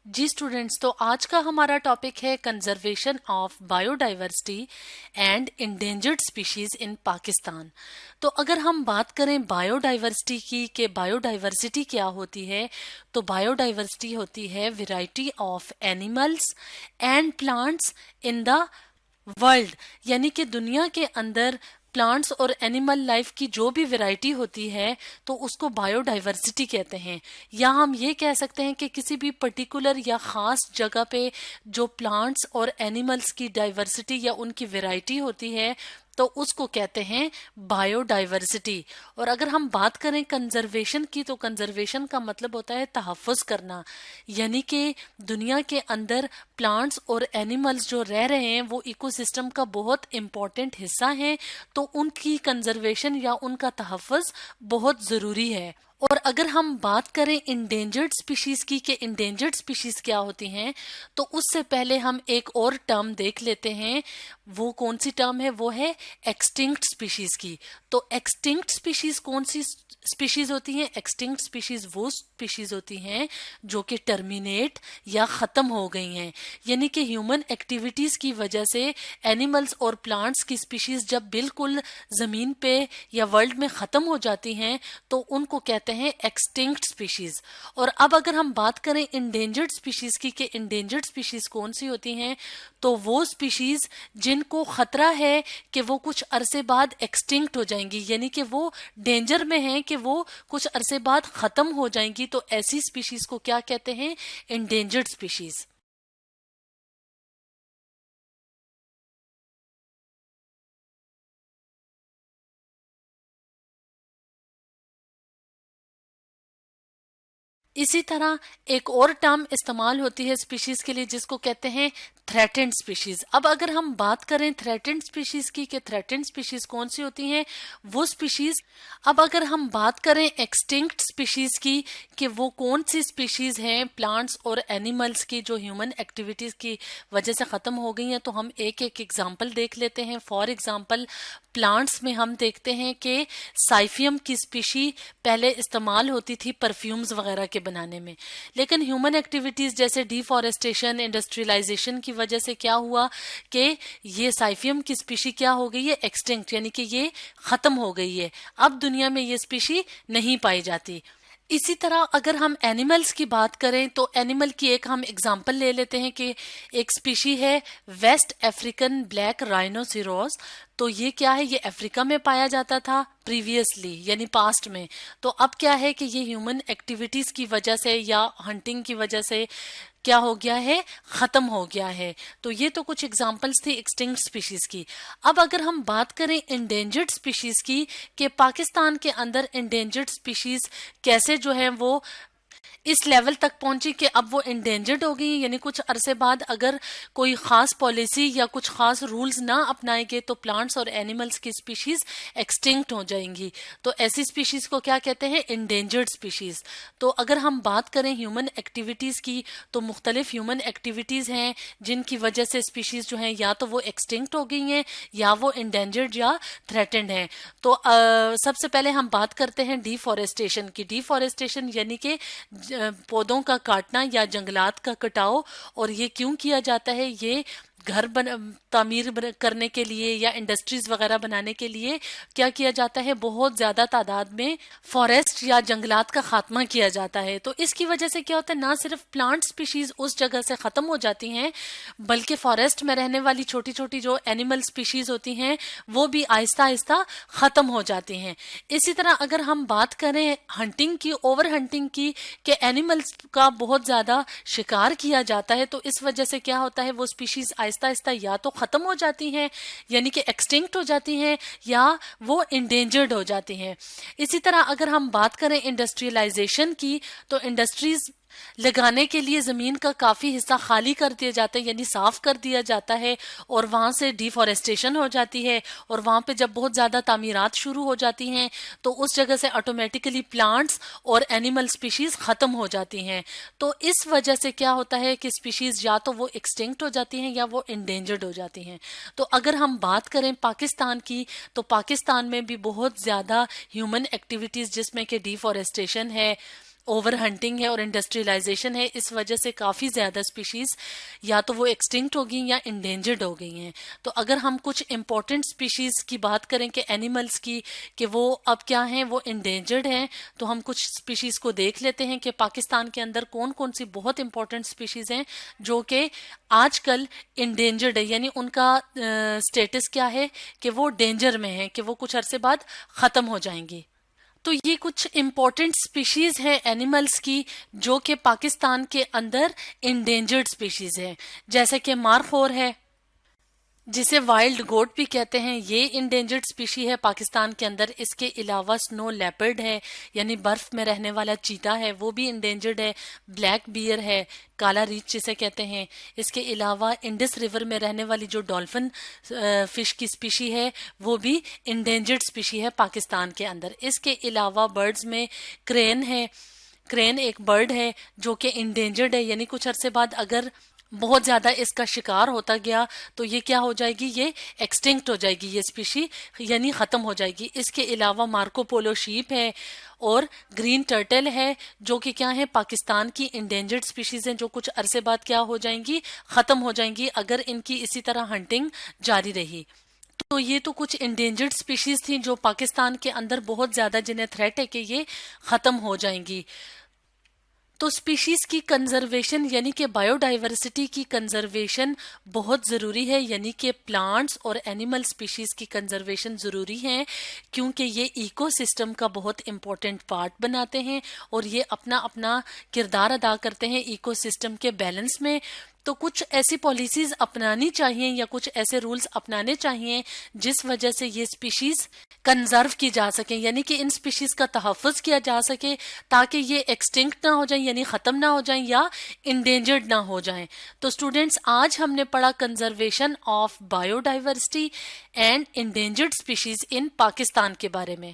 जी students, तो आज का हमारा टॉपिक है conservation of biodiversity and endangered species in Pakistan. तो अगर हम बात करें बायोडाइवर्सिटी की कि बायोडाइवर्सिटी क्या होती है, तो बायोडाइवर्सिटी होती है variety of animals and plants in the world, यानी कि दुनिया के अंदर प्लांट्स और एनिमल लाइफ की जो भी वैरायटी होती है तो उसको बायोडाइवर्सिटी कहते हैं। या हम ये कह सकते हैं कि किसी भी पर्टिकुलर या ख़ास जगह पे जो प्लांट्स और एनिमल्स की डाइवर्सिटी या उनकी वैरायटी होती है तो उसको कहते हैं बायोडाइवर्सिटी। और अगर हम बात करें कंजर्वेशन की, तो कंजर्वेशन का मतलब होता है तहफ़्फ़ुज़ करना, यानी कि दुनिया के अंदर प्लांट्स और एनिमल्स जो रह रहे हैं वो इकोसिस्टम का बहुत इम्पोर्टेंट हिस्सा हैं, तो उनकी कंजर्वेशन या उनका तहफ़्फ़ुज़ बहुत ज़रूरी है। और अगर हम बात करें इंडेंजर्ड स्पीशीज की कि इंडेंजर्ड स्पीशीज क्या होती हैं, तो उससे पहले हम एक और टर्म देख लेते हैं। वो कौन सी टर्म है? वो है एक्सटिंक्ट स्पीशीज की। तो एक्सटिंक्ट स्पीशीज कौन सी स्पीशीज होती हैं? एक्सटिंक्ट स्पीशीज वो स्पीशीज होती हैं जो कि टर्मिनेट या ख़त्म हो गई हैं, यानी कि ह्यूमन एक्टिविटीज की वजह से एनिमल्स और प्लांट्स की स्पीशीज जब बिल्कुल ज़मीन पे या वर्ल्ड में ख़त्म हो जाती हैं तो उनको कहते हैं एक्सटिंक्ट स्पीशीज। और अब अगर हम बात करें इंडेंजर्ड स्पीशीज की कि इंडेंजर्ड स्पीशीज कौन सी होती हैं, तो वो स्पीशीज जिनको खतरा है कि वो कुछ अरसे बाद एक्सटिंक्ट हो जाएंगी, यानी कि वो डेंजर में हैं कि वो कुछ अरसे बाद खत्म हो जाएंगी, तो ऐसी स्पीशीज को क्या कहते हैं? Endangered species. इसी तरह एक और टर्म इस्तेमाल होती है स्पीशीज के लिए जिसको कहते हैं थ्रेटेंड स्पीशीज। अब अगर हम बात करें थ्रेटेंड स्पीशीज की कि थ्रेटेंड स्पीशीज कौन सी होती हैं, वो स्पीशीज। अब अगर हम बात करें एक्सटिंक्ट स्पीशीज की कि वो कौन सी स्पीशीज हैं प्लांट्स और एनिमल्स की जो ह्यूमन एक्टिविटीज की वजह से खत्म हो गई हैं, तो हम एक एक एग्जांपल देख लेते हैं। फॉर एग्जांपल प्लांट्स में हम देखते हैं कि साइफियम की स्पीशी पहले इस्तेमाल होती थी परफ्यूम्स वगैरह के बनाने में, लेकिन ह्यूमन एक्टिविटीज जैसे डिफॉरेस्टेशन, इंडस्ट्रियलाइजेशन की वजह से क्या हुआ कि ये साइफियम की स्पीशी क्या हो गई है? एक्सटिंक्ट, यानी कि ये खत्म हो गई है। अब दुनिया में ये स्पीशी नहीं पाई जाती। इसी तरह अगर हम एनिमल्स की बात करें तो एनिमल की एक हम एग्जांपल ले लेते हैं कि एक स्पीशी है वेस्ट अफ्रीकन ब्लैक राइनोसिरोस। तो ये क्या है? ये अफ्रीका में पाया जाता था प्रीवियसली, यानी पास्ट में। तो अब क्या है कि ये ह्यूमन एक्टिविटीज की वजह से या हंटिंग की वजह से क्या हो गया है? खत्म हो गया है। तो ये तो कुछ एग्जांपल्स थी एक्सटिंक्ट स्पीशीज की। अब अगर हम बात करें इंडेंजर्ड स्पीशीज की कि पाकिस्तान के अंदर इंडेंजर्ड स्पीशीज कैसे जो है वो इस लेवल तक पहुंची कि अब वो इंडेंजर्ड हो गई, यानी कुछ अरसे बाद अगर कोई खास पॉलिसी या कुछ खास रूल्स ना अपनाएंगे तो प्लांट्स और एनिमल्स की स्पीशीज एक्सटिंक्ट हो जाएंगी। तो ऐसी स्पीशीज को क्या कहते हैं? Endangered species. तो अगर हम बात करें ह्यूमन एक्टिविटीज की, तो मुख्तलिफ ह्यूमन एक्टिविटीज हैं जिनकी वजह से स्पीशीज जो हैं या तो वो एक्सटिंक्ट हो गई हैं या वो इंडेंजर्ड या थ्रेटेंड हैं। तो सबसे पहले हम बात करते हैं डिफॉरेस्टेशन की। डिफॉरेस्टेशन यानी कि पौधों का काटना या जंगलात का कटाव। और ये क्यों किया जाता है? ये घर तामीर करने के लिए या इंडस्ट्रीज वगैरह बनाने के लिए क्या किया जाता है? बहुत ज्यादा तादाद में फॉरेस्ट या जंगलात का खात्मा किया जाता है। तो इसकी वजह से क्या होता है? ना सिर्फ प्लांट स्पीशीज उस जगह से खत्म हो जाती हैं, बल्कि फॉरेस्ट में रहने वाली छोटी छोटी जो एनिमल स्पीशीज होती हैं वो भी आहिस्ता आहिस्ता खत्म हो जाती हैं। इसी तरह अगर हम बात करें हंटिंग की, ओवर हंटिंग की, कि एनिमल्स का बहुत ज्यादा शिकार किया जाता है, तो इस वजह से क्या होता है? वो स्पीशीज आहिस्ता आहिस्ता या तो खत्म हो जाती हैं, यानी कि एक्सटिंक्ट हो जाती हैं, या वो इंडेंजर्ड हो जाती हैं। इसी तरह अगर हम बात करें इंडस्ट्रियलाइजेशन की, तो इंडस्ट्रीज लगाने के लिए जमीन का काफी हिस्सा खाली कर दिया जाता है, यानी साफ कर दिया जाता है, और वहां से डिफॉरेस्टेशन हो जाती है। और वहां पे जब बहुत ज्यादा तामीरात शुरू हो जाती हैं तो उस जगह से ऑटोमेटिकली प्लांट्स और एनिमल स्पीशीज खत्म हो जाती हैं। तो इस वजह से क्या होता है कि स्पीशीज या तो वो एक्सटिंक्ट हो जाती हैं या वो इंडेंजर्ड हो जाती हैं। तो अगर हम बात करें पाकिस्तान की, तो पाकिस्तान में भी बहुत ज्यादा ह्यूमन एक्टिविटीज जिसमें कि डिफॉरेस्टेशन है, اوور ہنٹنگ ہے اور انڈسٹریلائزیشن ہے، اس وجہ سے کافی زیادہ اسپیشیز یا تو وہ ایکسٹنکٹ ہو گئی یا انڈینجرڈ ہو گئی ہیں. تو اگر ہم کچھ امپورٹنٹ اسپیشیز کی بات کریں کہ اینیملز کی کہ وہ اب کیا ہیں، وہ انڈینجرڈ ہیں، تو ہم کچھ اسپیشیز کو دیکھ لیتے ہیں کہ پاکستان کے اندر کون کون سی بہت امپورٹنٹ اسپیشیز ہیں جو کہ آج کل انڈینجرڈ ہے، یعنی ان کا اسٹیٹس کیا ہے کہ وہ ڈینجر میں ہے، کہ وہ کچھ عرصے بعد ختم ہو جائیں گی. تو یہ کچھ امپورٹنٹ سپیشیز ہیں اینیملز کی جو کہ پاکستان کے اندر انڈینجرڈ سپیشیز ہیں، جیسے کہ مارخور ہے جسے وائلڈ گوٹ بھی کہتے ہیں، یہ انڈینجرڈ سپیشی ہے پاکستان کے اندر. اس کے علاوہ سنو لیپرڈ ہے یعنی برف میں رہنے والا چیتا ہے، وہ بھی انڈینجرڈ ہے. بلیک بیئر ہے، کالا ریچھ جسے کہتے ہیں. اس کے علاوہ انڈس ریور میں رہنے والی جو ڈولفن فش کی سپیشی ہے وہ بھی انڈینجرڈ سپیشی ہے پاکستان کے اندر. اس کے علاوہ برڈز میں کرین ہے. کرین ایک برڈ ہے جو کہ انڈینجرڈ ہے، یعنی کچھ عرصے بعد اگر بہت زیادہ اس کا شکار ہوتا گیا تو یہ کیا ہو جائے گی، یہ ایکسٹنکٹ ہو جائے گی، یہ اسپیشی یعنی ختم ہو جائے گی. اس کے علاوہ مارکو پولو شیپ ہے اور گرین ٹرٹل ہے جو کہ کیا ہے، پاکستان کی انڈینجرڈ اسپیشیز ہیں جو کچھ عرصے بعد کیا ہو جائیں گی، ختم ہو جائیں گی اگر ان کی اسی طرح ہنٹنگ جاری رہی. تو یہ تو کچھ انڈینجرڈ اسپیشیز تھیں جو پاکستان کے اندر بہت زیادہ جنہیں تھریٹ ہے کہ یہ ختم ہو جائیں گی. تو اسپیشیز کی کنزرویشن یعنی کہ بایو ڈائیورسٹی کی کنزرویشن بہت ضروری ہے، یعنی کہ پلانٹس اور اینیمل اسپیشیز کی کنزرویشن ضروری ہے کیونکہ یہ ایکو سسٹم کا بہت امپورٹنٹ پارٹ بناتے ہیں اور یہ اپنا اپنا کردار ادا کرتے ہیں ایکو سسٹم کے بیلنس میں. تو کچھ ایسی پالیسیز اپنانی چاہیے یا کچھ ایسے رولز اپنانے چاہیے جس وجہ سے یہ اسپیشیز کنزرو کی جا سکیں، یعنی کہ ان اسپیشیز کا تحفظ کیا جا سکے تاکہ یہ ایکسٹنکٹ نہ ہو جائیں، یعنی ختم نہ ہو جائیں یا انڈینجرڈ نہ ہو جائیں. تو اسٹوڈینٹس آج ہم نے پڑھا conservation of biodiversity and endangered species in Pakistan کے بارے میں.